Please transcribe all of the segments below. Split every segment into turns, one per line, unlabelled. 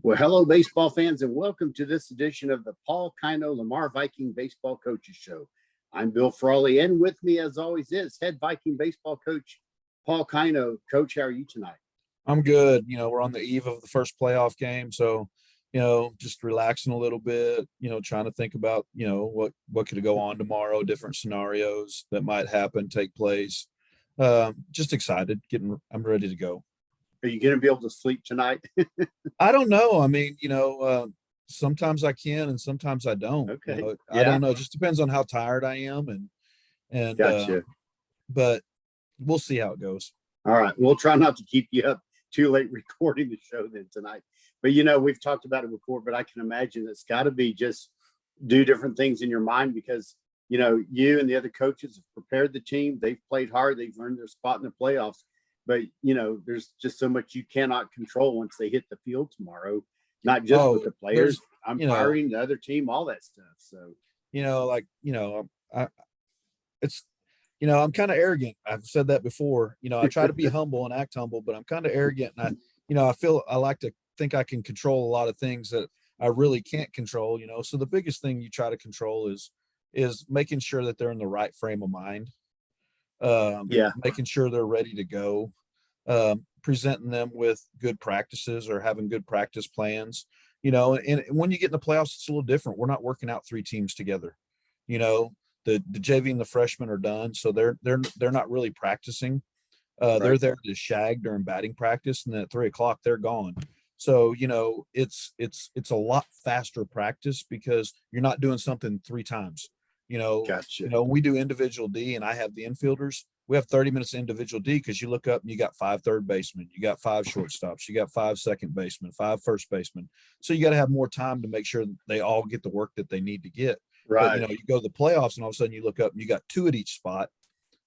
Well, hello, baseball fans, and welcome to this edition of the Paul Kino Lamar Viking Baseball Coaches Show. I'm Bill Frawley, and with me, as always, is head Viking baseball coach Paul Kino. Coach, how are you tonight?
I'm good. We're on the eve of the first playoff game, so just relaxing a little bit. Trying to think about what could go on tomorrow, different scenarios that might happen, take place. Just excited. I'm ready to go.
Are you going to be able to sleep tonight?
I don't know. I mean, sometimes I can and sometimes I don't.
Okay.
I don't know. It just depends on how tired I am and
Gotcha.
But we'll see how it goes.
All right. We'll try not to keep you up too late recording the show then tonight. But we've talked about it before, but I can imagine it's got to be just do different things in your mind because you and the other coaches have prepared the team. They've played hard. They've earned their spot in the playoffs. But there's just so much you cannot control once they hit the field tomorrow. Not just with the players, umpiring, the other team, all that stuff. So
I'm kind of arrogant. I've said that before. I try to be humble and act humble, but I'm kind of arrogant, and I like to think I can control a lot of things that I really can't control. So the biggest thing you try to control is making sure that they're in the right frame of mind. Making sure they're ready to go, presenting them with good practices or having good practice plans, and when you get in the playoffs, it's a little different. We're not working out three teams together. The JV and the freshmen are done. So they're not really practicing. Right. They're there to shag during batting practice. And then at 3:00, they're gone. So, it's a lot faster practice because you're not doing something three times.
Gotcha.
When we do individual D and I have the infielders, we have 30 minutes of individual D because you look up and you got 5 third basemen, you got 5 shortstops, you got 5 second basemen, 5 first basemen. So you got to have more time to make sure they all get the work that they need to get.
Right.
But, you go to the playoffs and all of a sudden you look up and you got 2 at each spot.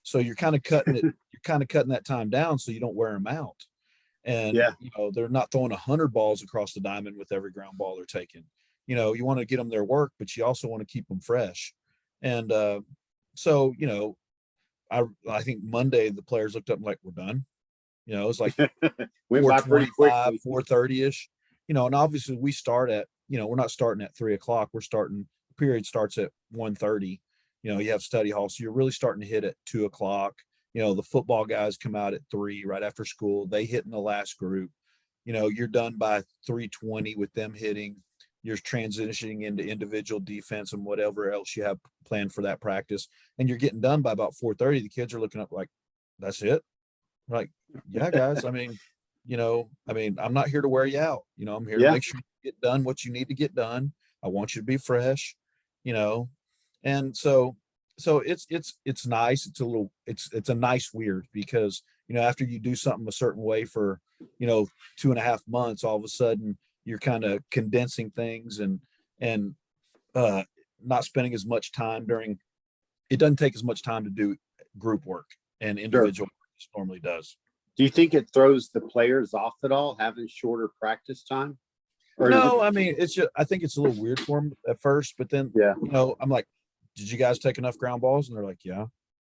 So you're kind of cutting it. You're kind of cutting that time down so you don't wear them out. And, they're not throwing 100 balls across the diamond with every ground ball they're taking. You want to get them their work, but you also want to keep them fresh. And so, I think Monday the players looked up and like, we're done. It's like 4:25, 4:30-ish, and obviously we start at, we're not starting at 3:00. We're starting, period starts at 1:30. You have study hall. So you're really starting to hit at 2:00. The football guys come out at 3 right after school. They hit in the last group. You're done by 3:20 with them hitting. You're transitioning into individual defense and whatever else you have planned for that practice. And you're getting done by about 4:30. The kids are looking up like, that's it? I'm like, yeah, guys. I mean, I'm not here to wear you out. I'm here to make sure you get done what you need to get done. I want you to be fresh, and so it's nice. It's a nice weird because, after you do something a certain way for, 2.5 months, all of a sudden you're kind of condensing things and not spending as much time it doesn't take as much time to do group work and individual work as it normally does.
Do you think it throws the players off at all, having shorter practice time?
No, I mean, I think it's a little weird for them at first, but then, I'm like, did you guys take enough ground balls? And they're like, yeah.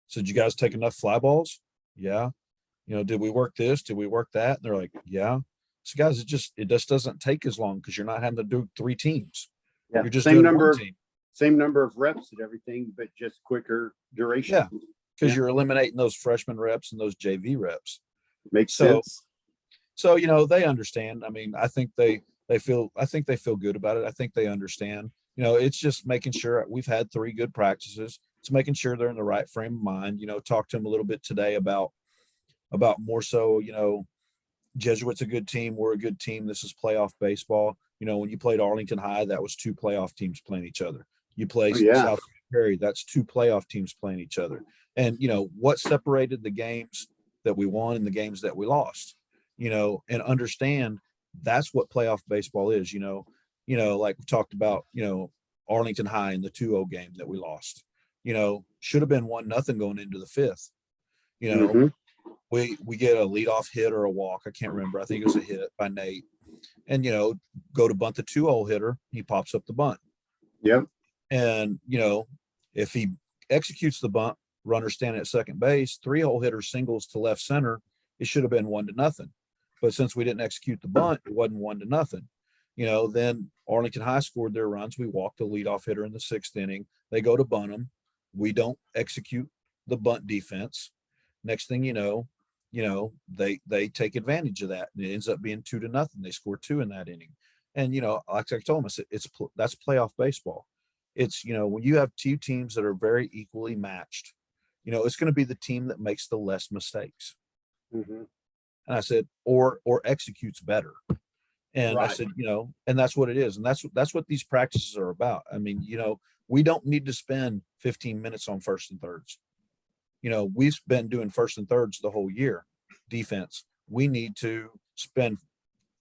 So did you guys take enough fly balls? Yeah. Did we work this? Did we work that? And they're like, yeah. So guys, it just doesn't take as long because you're not having to do 3 teams.
Yeah.
You're just doing one team.
Same number of reps and everything, but just quicker duration.
Yeah. Because you're eliminating those freshman reps and those JV reps.
Makes sense.
So, they understand. I mean, I think they feel good about it. I think they understand. It's just making sure we've had 3 good practices. It's making sure they're in the right frame of mind. Talk to them a little bit today about more so, Jesuit's a good team. We're a good team. This is playoff baseball. When you played Arlington High, that was 2 playoff teams playing each other. You play South Perry, that's 2 playoff teams playing each other. And, what separated the games that we won and the games that we lost, and understand that's what playoff baseball is, like we talked about, Arlington High in the 2-0 game that we lost, should have been 1-0 going into the 5th. We get a leadoff hit or a walk. I can't remember. I think it was a hit by Nate. And, go to bunt the 2-0 hitter. He pops up the bunt.
Yep.
And, if he executes the bunt, runner standing at second base, 3-hole hitter singles to left center, it should have been 1-0. But since we didn't execute the bunt, it wasn't 1-0. Then Arlington High scored their runs. We walked the leadoff hitter in the 6th inning. They go to bunt them. We don't execute the bunt defense. Next thing they take advantage of that, and it ends up being 2-0. They score 2 in that inning. And like I told them, that's playoff baseball. It's when you have two teams that are very equally matched, it's going to be the team that makes the less mistakes.
Mm-hmm.
And I said, or executes better. And
right.
I said, and that's what it is. And that's what these practices are about. I mean, we don't need to spend 15 minutes on first and thirds. We've been doing first and thirds the whole year, defense. We need to spend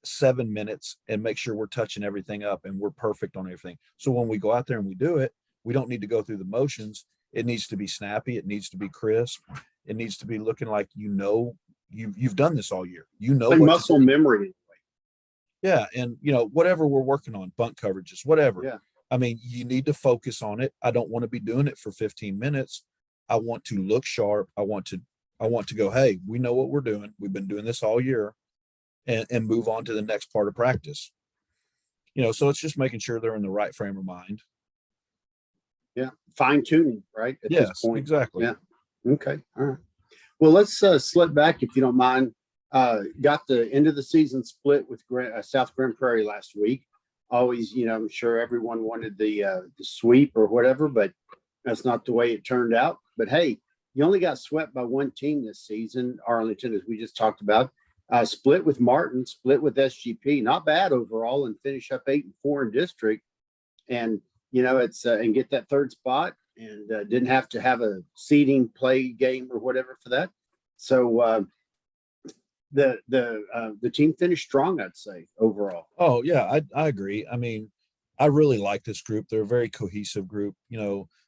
7 minutes and make sure we're touching everything up and we're perfect on everything. So when we go out there and we do it, we don't need to go through the motions. It needs to be snappy. It needs to be crisp. It needs to be looking like you've done this all year.
Like muscle memory.
Yeah. And whatever we're working on, bunt coverages, whatever.
Yeah.
I mean, you need to focus on it. I don't want to be doing it for 15 minutes. I want to look sharp. I want to go, hey, we know what we're doing. We've been doing this all year, and move on to the next part of practice. So it's just making sure they're in the right frame of mind.
Yeah. Fine tuning, right? At this point.
Exactly.
Yeah. Okay. All right. Well, let's slip back, if you don't mind. Got the end of the season split with South Grand Prairie last week. Always, I'm sure everyone wanted the sweep or whatever, but that's not the way it turned out. But hey, you only got swept by one team this season, Arlington, as we just talked about. Split with Martin, split with SGP. Not bad overall, and finish up 8-4 in district. And it's and get that third spot, and didn't have to have a seeding play game or whatever for that. So the team finished strong, I'd say, overall.
Oh yeah, I agree. I mean, I really like this group. They're a very cohesive group.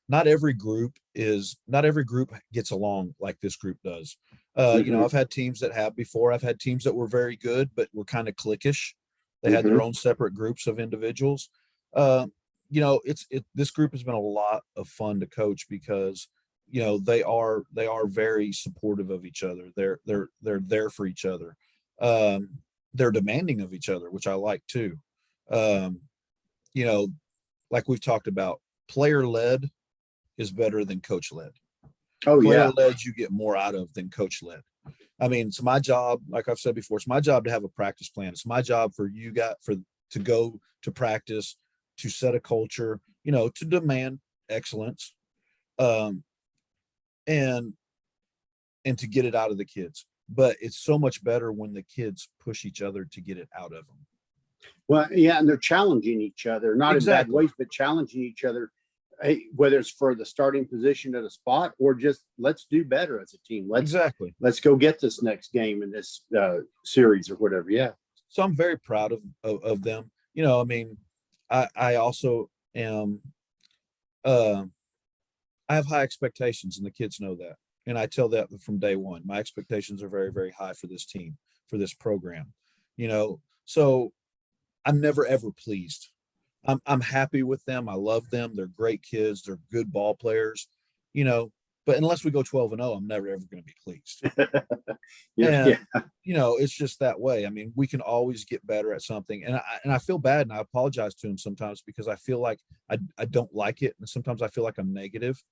Not every group gets along like this group does. I've had teams that have before. I've had teams that were very good, but were kind of cliquish. They had their own separate groups of individuals. This group has been a lot of fun to coach because they are very supportive of each other. They're there for each other. They're demanding of each other, which I like too. Like we've talked about, player led is better than coach led.
Oh,
player led you get more out of than coach led. I mean, it's my job, like I've said before, it's my job to have a practice plan. It's my job for to go to practice, to set a culture, to demand excellence, and to get it out of the kids. But it's so much better when the kids push each other to get it out of them.
Well, yeah, and they're challenging each other, not in bad ways, but challenging each other, whether it's for the starting position at a spot or just let's do better as a team. Let's go get this next game in this series or whatever. Yeah.
So I'm very proud of them. I mean, I also am. I have high expectations, and the kids know that, and I tell that from day one. My expectations are very, very high for this team, for this program. So I'm never ever pleased. I'm happy with them. I love them. They're great kids. They're good ball players, but unless we go 12-0, I'm never ever going to be pleased. It's just that way. I mean, we can always get better at something. And I feel bad, and I apologize to him sometimes because I feel like I don't like it. And sometimes I feel like I'm negative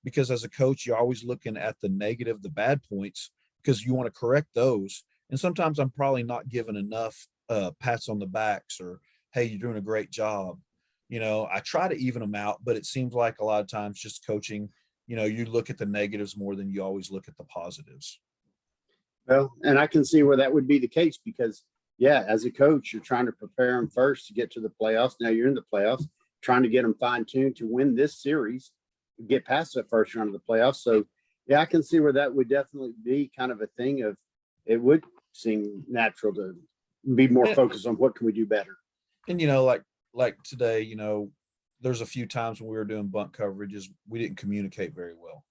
because as a coach, you're always looking at the negative, the bad points, because you want to correct those. And sometimes I'm probably not given enough pats on the backs or, hey, you're doing a great job. I try to even them out, but it seems like a lot of times just coaching, you look at the negatives more than you always look at the positives.
Well, and I can see where that would be the case because, yeah, as a coach, you're trying to prepare them first to get to the playoffs. Now you're in the playoffs, trying to get them fine-tuned to win this series, get past that first round of the playoffs. So, yeah, I can see where that would definitely be kind of a thing of it would seem natural to be more focused on what can we do better.
And, like today, there's a few times when we were doing bunt coverages, we didn't communicate very well.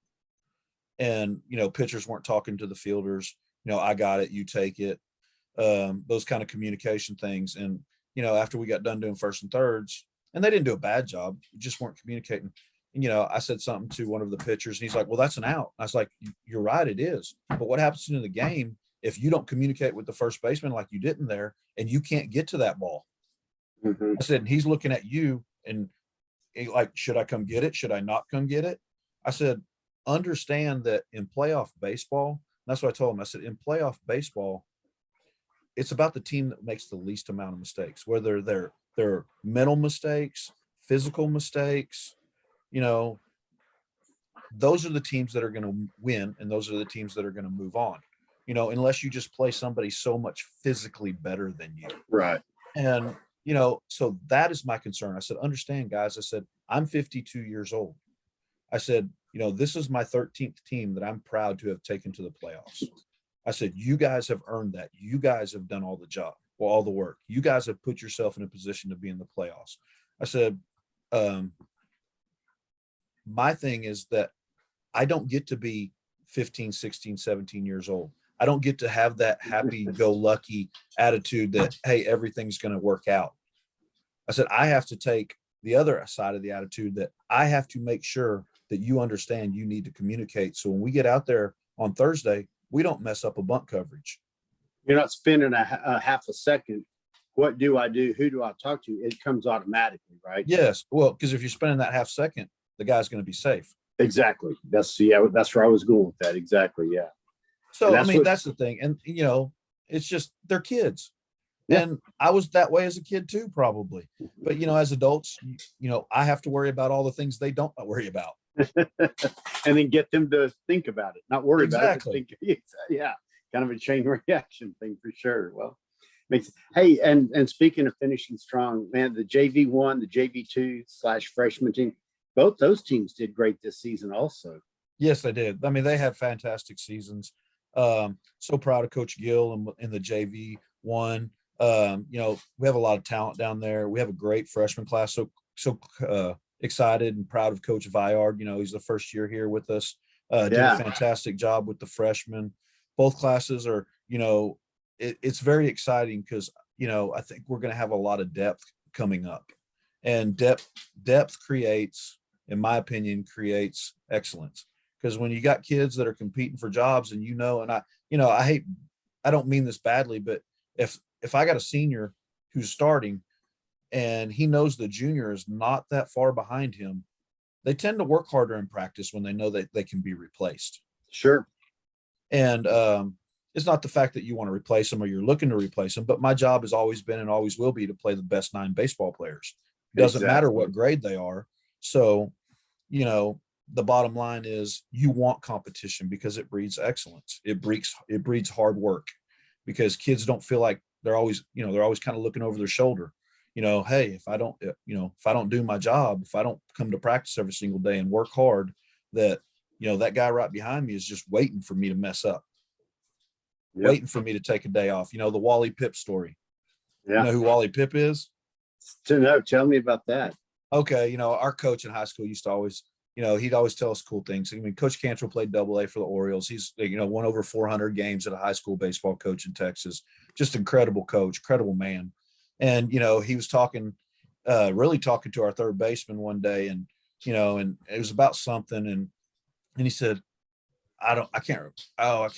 And, pitchers weren't talking to the fielders. I got it, you take it. Those kind of communication things. And, after we got done doing first and thirds, and they didn't do a bad job, we just weren't communicating. And, I said something to one of the pitchers, and he's like, well, that's an out. I was like, you're right, it is. But what happens in the game if you don't communicate with the first baseman like you did in there and you can't get to that ball?
Mhm.
I said, and he's looking at you and like, should I come get it? Should I not come get it? I said, understand that in playoff baseball, that's what I told him. I said, in playoff baseball, it's about the team that makes the least amount of mistakes, whether they're mental mistakes, physical mistakes, you know, those are the teams that are going to win, and those are the teams that are going to move on. Unless you just play somebody so much physically better than you.
Right.
And so that is my concern. I said, understand, guys. I said, I'm 52 years old. I said, this is my 13th team that I'm proud to have taken to the playoffs. I said, you guys have earned that. You guys have done all the job, well, all the work. You guys have put yourself in a position to be in the playoffs. I said, my thing is that I don't get to be 15, 16, 17 years old. I don't get to have that happy-go-lucky attitude that, hey, everything's going to work out. I said, I have to take the other side of the attitude that I have to make sure that you understand you need to communicate. So when we get out there on Thursday, we don't mess up a bunt coverage.
You're not spending a half a second. What do I do? Who do I talk to? It comes automatically, right?
Yes. Well, because if you're spending that half second, the guy's going to be safe.
Exactly. That's where I was going with that. Exactly. Yeah.
So, that's the thing. And, it's just, they're kids. Yeah. And I was that way as a kid too, probably. But, as adults, I have to worry about all the things they don't worry about.
And then get them to think about it, not worry
exactly.
about it. Yeah. Kind of a chain reaction thing for sure. Well, hey, and speaking of finishing strong, man, the JV1, the JV2/freshman team, both those teams did great this season also.
Yes, they did. I mean, they had fantastic seasons. So proud of Coach Gill in the JV1. We have a lot of talent down there. We have a great freshman class. So excited and proud of Coach Viard. He's the first year here with us. Did a fantastic job with the freshmen. Both classes are, it's very exciting because, I think we're going to have a lot of depth coming up, and depth creates, in my opinion, creates excellence. Because when you got kids that are competing for jobs and, and I don't mean this badly, but if I got a senior who's starting and he knows the junior is not that far behind him, they tend to work harder in practice when they know that they can be replaced.
Sure.
And it's not the fact that you want to replace them or you're looking to replace them, but my job has always been and always will be to play the best 9 baseball players. It doesn't matter what grade they are. So, the bottom line is you want competition because it breeds excellence. It breeds hard work, because kids don't feel like they're always kind of looking over their shoulder. Hey, if I don't do my job, if I don't come to practice every single day and work hard, that guy right behind me is just waiting for me to mess up, waiting for me to take a day off. The Wally Pipp story. Yeah. You know who Wally Pipp is?
No, tell me about that.
Okay, our coach in high school used to always, he'd always tell us cool things. I mean, Coach Cantrell played AA for the Orioles. He's, won over 400 games at a high school baseball coach in Texas. Just incredible coach, incredible man. And, he was really talking to our third baseman one day, and, and it was about something. And he said, I can't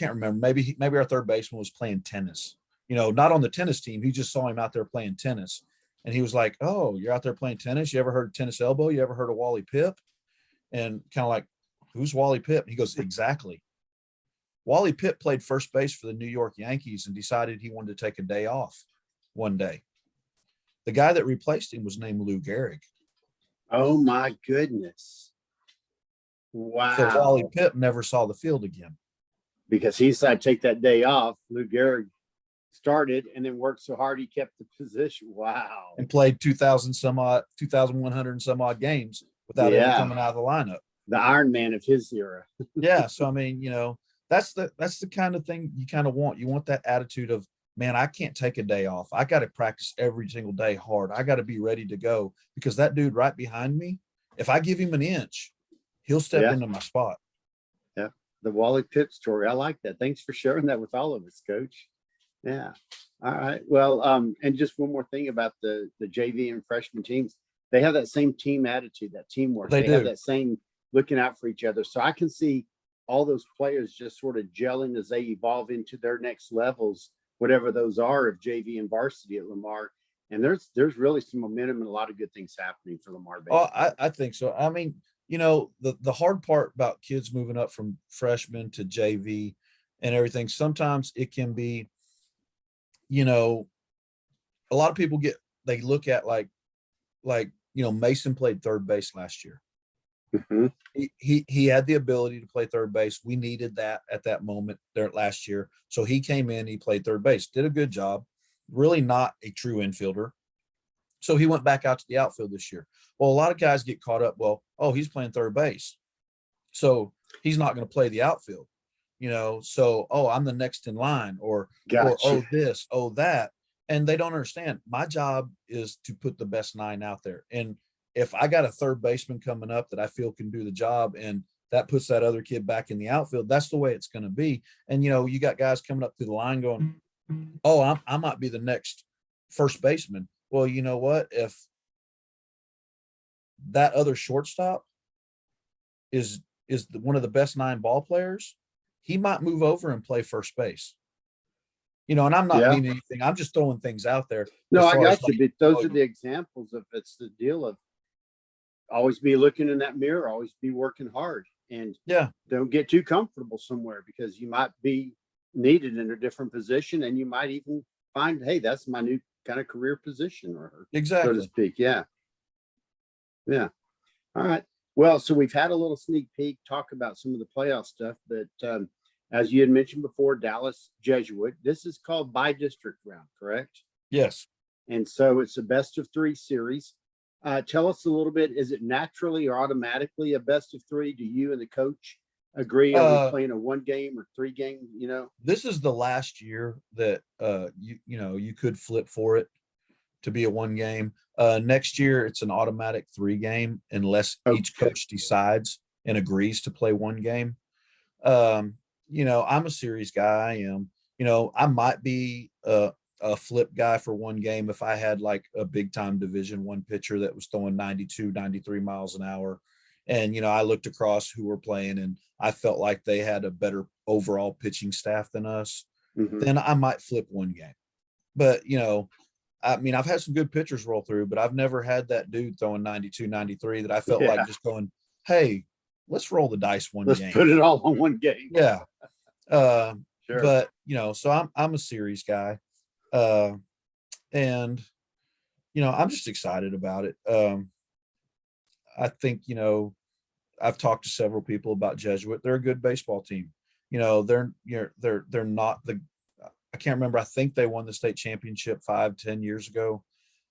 remember. Maybe our third baseman was playing tennis, not on the tennis team. He just saw him out there playing tennis. And he was like, oh, you're out there playing tennis? You ever heard of tennis elbow? You ever heard of Wally Pipp? And kind of like, who's Wally Pipp? And he goes, exactly. Wally Pipp played first base for the New York Yankees and decided he wanted to take a day off one day. The guy that replaced him was named Lou Gehrig.
Oh, my goodness. Wow.
So Wally Pipp never saw the field again.
Because he decided to take that day off. Lou Gehrig started and then worked so hard he kept the position. Wow.
And played 2,100 and some odd games without ever coming out of the lineup.
The Iron Man of his era.
Yeah. So I mean, that's the kind of thing you kind of want. You want that attitude of, man, I can't take a day off. I got to practice every single day hard. I got to be ready to go, because that dude right behind me, if I give him an inch, he'll step into my spot.
Yeah. The Wally Pipp story. I like that. Thanks for sharing that with all of us, Coach. Yeah. All right. Well, and just one more thing about the JV and freshman teams. They have that same team attitude, that teamwork. They have that same looking out for each other. So I can see all those players just sort of gelling as they evolve into their next levels, whatever those are, of JV and varsity at Lamar. And there's really some momentum and a lot of good things happening for Lamar
Oh,
baseball.
I think so. I mean, the hard part about kids moving up from freshman to JV and everything, sometimes it can be, you know, a lot of people they look at Mason played third base last year.
Mhm.
He had the ability to play third base. We needed that at that moment there last year. So he came in, he played third base, did a good job, really not a true infielder. So he went back out to the outfield this year. Well, a lot of guys get caught up. Well, oh, he's playing third base, so he's not going to play the outfield, So, oh, I'm the next in line, or
Gotcha.
oh, this, oh, that. And they don't understand. My job is to put the best nine out there. And if I got a third baseman coming up that I feel can do the job, and that puts that other kid back in the outfield, that's the way it's going to be. And you got guys coming up through the line going, oh, I might be the next first baseman. Well, you know what? If that other shortstop is one of the best nine ball players, he might move over and play first base. And I'm not
Yeah.
meaning anything. I'm just throwing things out there.
No,
as
I
far as
got you. But those are the examples of it's the deal of always be looking in that mirror, always be working hard, and
yeah,
don't get too comfortable somewhere because you might be needed in a different position, and you might even find, hey, that's my new kind of career position, or so to
exactly.
speak. Yeah. Yeah. All right. Well, so we've had a little sneak peek, talk about some of the playoff stuff, but as you had mentioned before, Dallas Jesuit, this is called by district round, correct?
Yes.
And so it's a best of three series. Tell us a little bit. Is it naturally or automatically a best of three? Do you and the coach agree? Are we playing a 1 game or 3 game?
This is the last year that you could flip for it to be a 1 game. Next year it's an automatic 3 game unless each coach decides and agrees to play 1 game. I'm a series guy. I am. I might be a flip guy for 1 game if I had like a big time Division I pitcher that was throwing 92, 93 miles an hour. And, I looked across who were playing and I felt like they had a better overall pitching staff than us.
Mm-hmm.
Then I might flip 1 game. But, I mean, I've had some good pitchers roll through, but I've never had that dude throwing 92, 93 that I felt like just going, hey, let's roll the dice 1
Let's
game.
put it all on 1 game.
Yeah.
Sure.
But, so I'm a series guy. And, I'm just excited about it. I think, I've talked to several people about Jesuit. They're a good baseball team. They're not I can't remember. I think they won the state championship 5-10 years ago.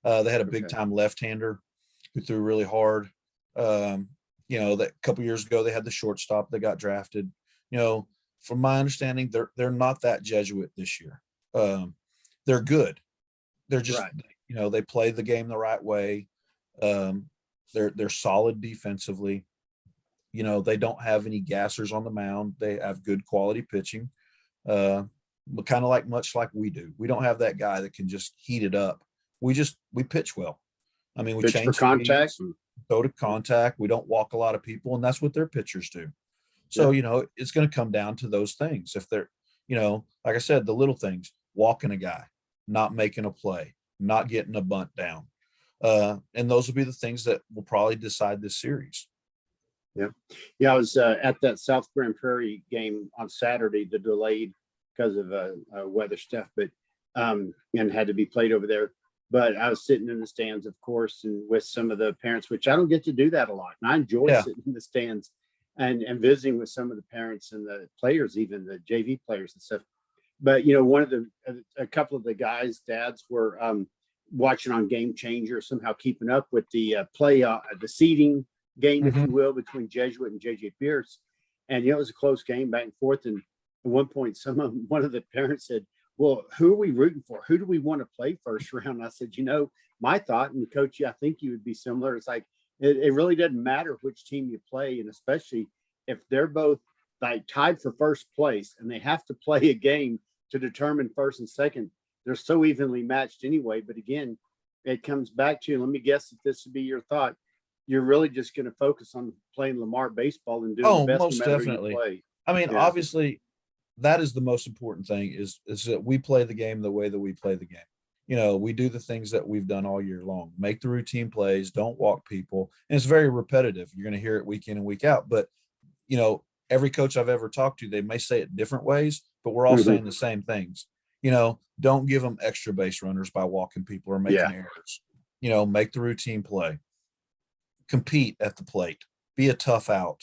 They had a big time left-hander who threw really hard. That a couple years ago they had the shortstop that got drafted. From my understanding, they're not that Jesuit this year. They're good. They're just right. They play the game the right way. They're solid defensively. They don't have any gassers on the mound. They have good quality pitching. But kind of much like we do. We don't have that guy that can just heat it up. We pitch well. I mean, we
pitch
change
for contact,
go to contact. We don't walk a lot of people, and that's what their pitchers do. So, it's going to come down to those things. If they're, like I said, the little things, walking a guy, not making a play, not getting a bunt down. And those will be the things that will probably decide this series.
Yeah. Yeah. I was at that South Grand Prairie game on Saturday, the delayed because of weather stuff, but and had to be played over there. But I was sitting in the stands, of course, and with some of the parents, which I don't get to do that a lot. And I enjoy sitting in the stands and visiting with some of the parents and the players, even the JV players and stuff. But, a couple of the guys' dads were watching on Game Changer, somehow keeping up with the the seeding game, if you will, between Jesuit and JJ Pierce. And, it was a close game back and forth. And at one point, one of the parents said, well, who are we rooting for? Who do we want to play first round? I said, my thought, and coach, I think you would be similar. It's like, it really doesn't matter which team you play. And especially if they're both like tied for first place and they have to play a game to determine first and second, they're so evenly matched anyway. But again, it comes back to, let me guess if this would be your thought, you're really just going to focus on playing Lamar baseball and doing the best
most
no matter
definitely.
who you play.
I mean, obviously, that is the most important thing is that we play the game the way that we play the game. we do the things that we've done all year long. Make the routine plays, don't walk people. And it's very repetitive. You're going to hear it week in and week out. But, every coach I've ever talked to, they may say it different ways, but we're all saying the same things. Don't give them extra base runners by walking people or making errors. Make the routine play. Compete at the plate. Be a tough out.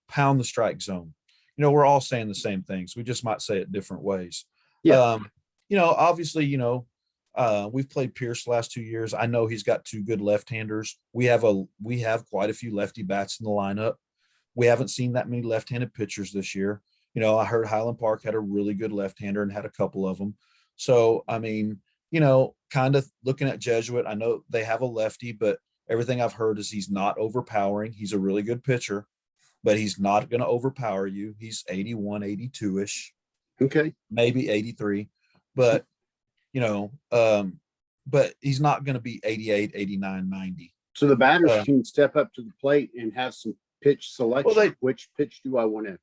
Pound the strike zone. We're all saying the same things. We just might say it different ways.
Yeah.
Obviously, we've played Pierce the last 2 years. I know he's got 2 good left-handers. We have quite a few lefty bats in the lineup. We haven't seen that many left-handed pitchers this year. I heard Highland Park had a really good left-hander and had a couple of them. So, kind of looking at Jesuit, I know they have a lefty, but everything I've heard is he's not overpowering. He's a really good pitcher, but he's not going to overpower you. He's 81, 82-ish.
Okay.
Maybe 83, but but he's not going to be 88, 89, 90.
So the batters can step up to the plate and have some pitch selection.
Well,
which pitch do I want to?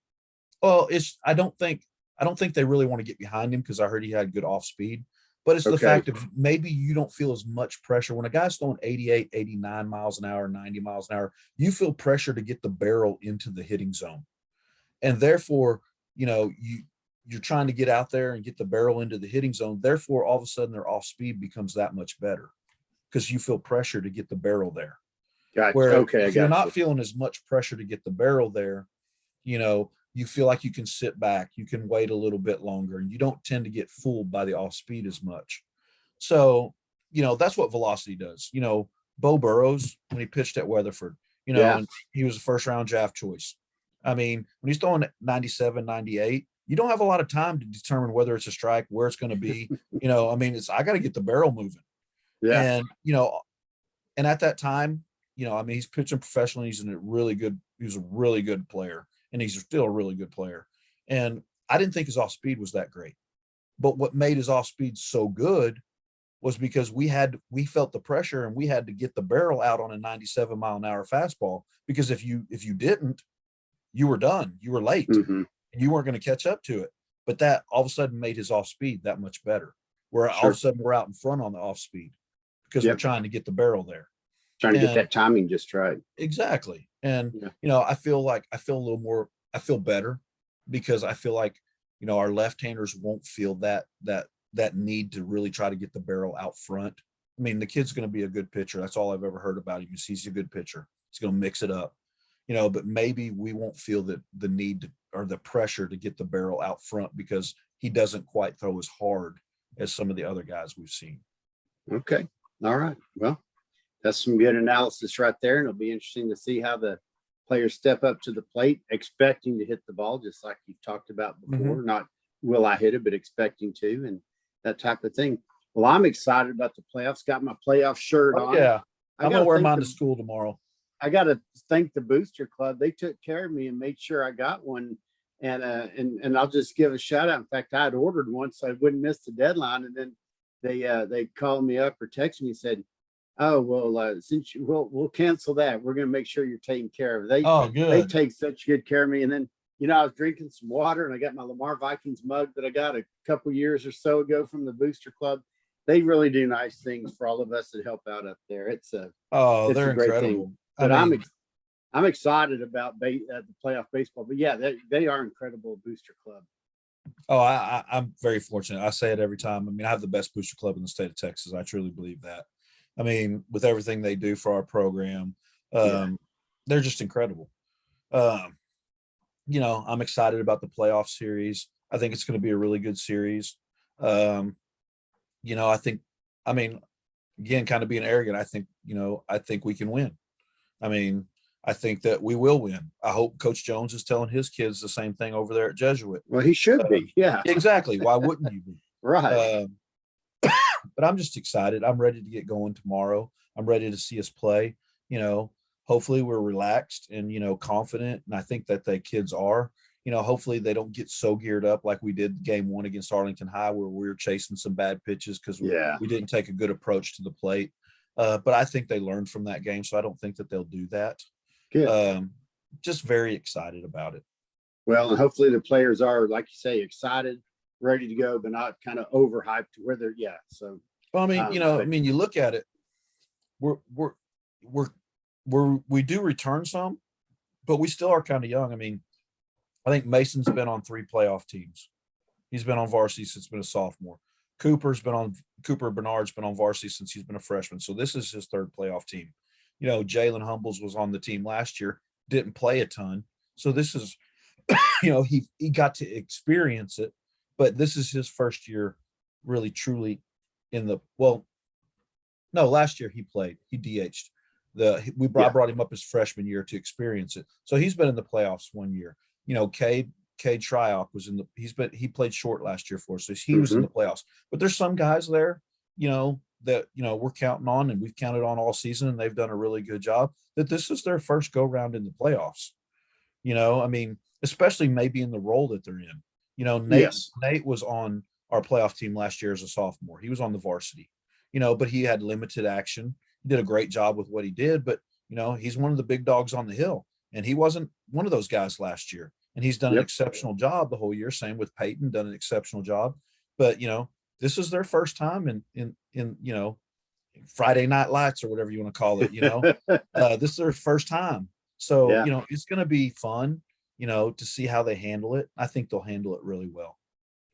Well, I don't think they really want to get behind him because I heard he had good off speed. But it's the fact of maybe you don't feel as much pressure when a guy's throwing 88, 89 miles an hour, 90 miles an hour. You feel pressure to get the barrel into the hitting zone, and therefore, you're trying to get out there and get the barrel into the hitting zone. Therefore, all of a sudden, their off speed becomes that much better because you feel pressure to get the barrel there.
Gotcha.
Where if you're not feeling as much pressure to get the barrel there, you feel like you can sit back, you can wait a little bit longer, and you don't tend to get fooled by the off speed as much. So, that's what velocity does. Bo Burrows, when he pitched at Weatherford, and he was a first round draft choice. I mean, when he's throwing 97, 98, you don't have a lot of time to determine whether it's a strike, where it's going to be. I got to get the barrel moving.
Yeah.
And at that time, he's pitching professionally. He was a really good player, and he's still a really good player. And I didn't think his off speed was that great. But what made his off speed so good was because we felt the pressure and we had to get the barrel out on a 97 mile an hour fastball, because if you didn't, you were done. You were late.
Mm-hmm.
And you weren't going to catch up to it. But that all of a sudden made his off speed that much better. Where all of a sudden we're out in front on the off speed because we're trying to get the barrel there.
Trying to get that timing just right.
Exactly. And, I feel better because I feel like, our left-handers won't feel that need to really try to get the barrel out front. I mean, the kid's going to be a good pitcher. That's all I've ever heard about him. He's a good pitcher. He's going to mix it up, but maybe we won't feel the need or the pressure to get the barrel out front because he doesn't quite throw as hard as some of the other guys we've seen.
Okay. All right. Well, that's some good analysis right there. And it'll be interesting to see how the players step up to the plate, expecting to hit the ball, just like you've talked about before. Mm-hmm. Not will I hit it, but expecting to, and that type of thing. Well, I'm excited about the playoffs. Got my playoff shirt on.
Yeah. I'm going to wear mine to school tomorrow.
I got to thank the Booster Club. They took care of me and made sure I got one. And I'll just give a shout out. In fact, I had ordered one so I wouldn't miss the deadline. And then they called me up or texted me and said, "Oh, well, since we'll cancel that. We're going to make sure you're taken care of." They take such good care of me. And then, I was drinking some water and I got my Lamar Vikings mug that I got a couple years or so ago from the Booster Club. They really do nice things for all of us that help out up there. It's
they're
a great
incredible.
Thing. But I'm excited about the playoff baseball. But yeah, they are incredible Booster Club.
Oh, I'm very fortunate. I say it every time. I mean, I have the best Booster Club in the state of Texas. I truly believe that. I mean, with everything they do for our program, they're just incredible. I'm excited about the playoff series. I think it's going to be a really good series. Again, kind of being arrogant, I think we can win. I mean, I think that we will win. I hope Coach Jones is telling his kids the same thing over there at Jesuit.
Well, he should be. Yeah,
exactly. Why wouldn't you be?
Right.
But I'm just excited. I'm ready to get going tomorrow. I'm ready to see us play. Hopefully we're relaxed and, confident. And I think that the kids are. Hopefully they don't get so geared up like we did game 1 against Arlington High, where we were chasing some bad pitches because we didn't take a good approach to the plate. But I think they learned from that game, so I don't think that they'll do that.
Good.
Just very excited about it.
Well, and hopefully the players are, like you say, excited, ready to go, but not kind of overhyped to where they're, So
Well, I mean,
But
you look at it, we're we're we're we do return some, but we still are kind of young. I mean, I think Mason's been on 3 playoff teams. He's been on varsity since he's been a sophomore. Cooper Bernard's been on varsity since he's been a freshman. So this is his 3rd playoff team. Jalen Humbles was on the team last year, didn't play a ton. So this is, he got to experience it, but this is his first year really truly in the, well, no, last year he played. He DH'd. I brought him up his freshman year to experience it. So he's been in the playoffs 1 year. Cade Tryock was he played short last year for us, so he was in the playoffs. But there's some guys there, that we're counting on, and we've counted on all season, and they've done a really good job. That this is their first go round in the playoffs. I mean, especially maybe in the role that they're in. Nate was on our playoff team last year as a sophomore. He was on the varsity, but he had limited action. He did a great job with what he did, but he's one of the big dogs on the hill, and he wasn't one of those guys last year. And he's done an exceptional job the whole year. Same with Peyton, done an exceptional job. But this is their first time in Friday Night Lights or whatever you want to call it. This is their first time, so it's going to be fun, to see how they handle it. I think they'll handle it really well.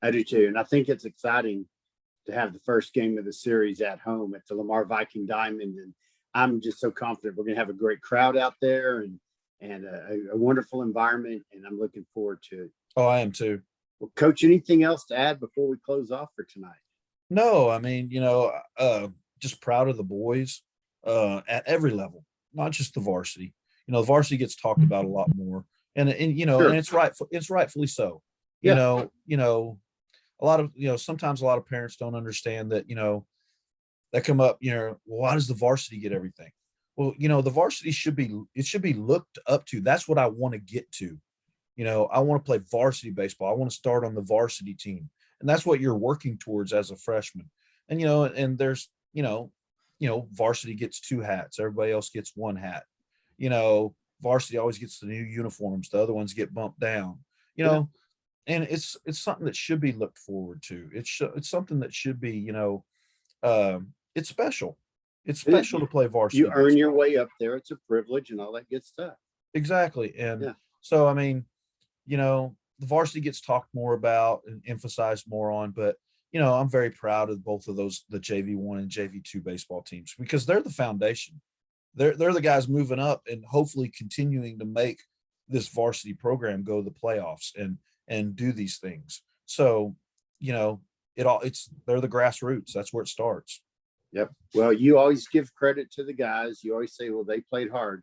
I do too, and I think it's exciting to have the first game of the series at home at the Lamar Viking Diamond, and I'm just so confident we're going to have a great crowd out there and a wonderful environment, and I'm looking forward to it.
Oh, I am too.
Well, Coach, anything else to add before we close off for tonight?
No, I mean, just proud of the boys at every level, not just the varsity. The varsity gets talked about a lot more, and
Sure.
and it's rightfully so.
Yeah.
A lot of sometimes a lot of parents don't understand that. That come up. Well, why does the varsity get everything? Well, the varsity should be looked up to. That's what I want to get to. I want to play varsity baseball. I want to start on the varsity team. And that's what you're working towards as a freshman. And, and there's, varsity gets 2 hats. Everybody else gets 1 hat. Varsity always gets the new uniforms. The other ones get bumped down, and it's something that should be looked forward to. It's something that should be, it's special. It's special to play varsity.
You earn your way up there. It's a privilege and all that good stuff.
Exactly. And so, I mean, the varsity gets talked more about and emphasized more on, but, I'm very proud of both of those, the JV1 and JV2 baseball teams, because they're the foundation. They're the guys moving up and hopefully continuing to make this varsity program go to the playoffs and do these things. So, they're the grassroots. That's where it starts.
Yep. Well, you always give credit to the guys. You always say, well, they played hard.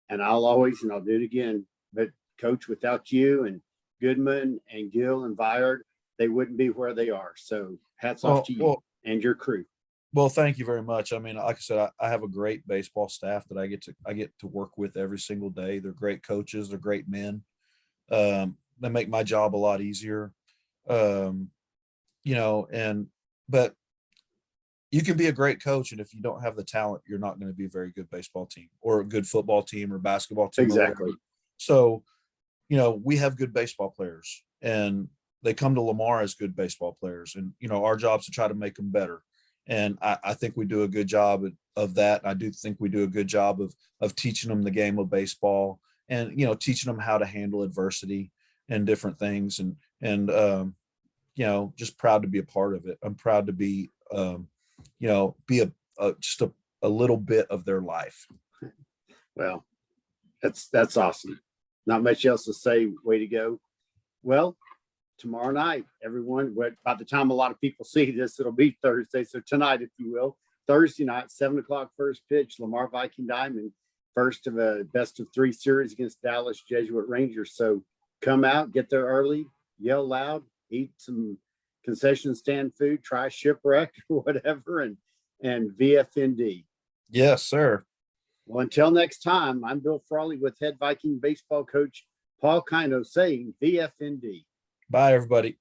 And I'll do it again. But Coach, without you and Goodman and Gill and Viard, they wouldn't be where they are. So hats off to you and your crew.
Well, thank you very much. I mean, like I said, I have a great baseball staff that I get to work with every single day. They're great coaches. They're great men. They make my job a lot easier. But you can be a great coach, and if you don't have the talent, you're not going to be a very good baseball team or a good football team or basketball team.
Exactly.
So, we have good baseball players, and they come to Lamar as good baseball players, and our job is to try to make them better. And I think we do a good job of that. I do think we do a good job of teaching them the game of baseball, and teaching them how to handle adversity and different things, and just proud to be a part of it. I'm proud to be be just a little bit of their life.
Well, that's awesome. Not much else to say. Way to go. Well, tomorrow night, everyone, by the time a lot of people see this, it'll be Thursday. So tonight, if you will, Thursday night, 7:00 first pitch, Lamar Viking Diamond, first of a best of 3 series against Dallas Jesuit Rangers. So come out, get there early, yell loud, eat some concession stand food, try shipwreck or whatever, and VFND.
Yes, sir.
Well, until next time, I'm Bill Frawley with head Viking baseball coach Paul Kino saying VFND.
Bye, everybody.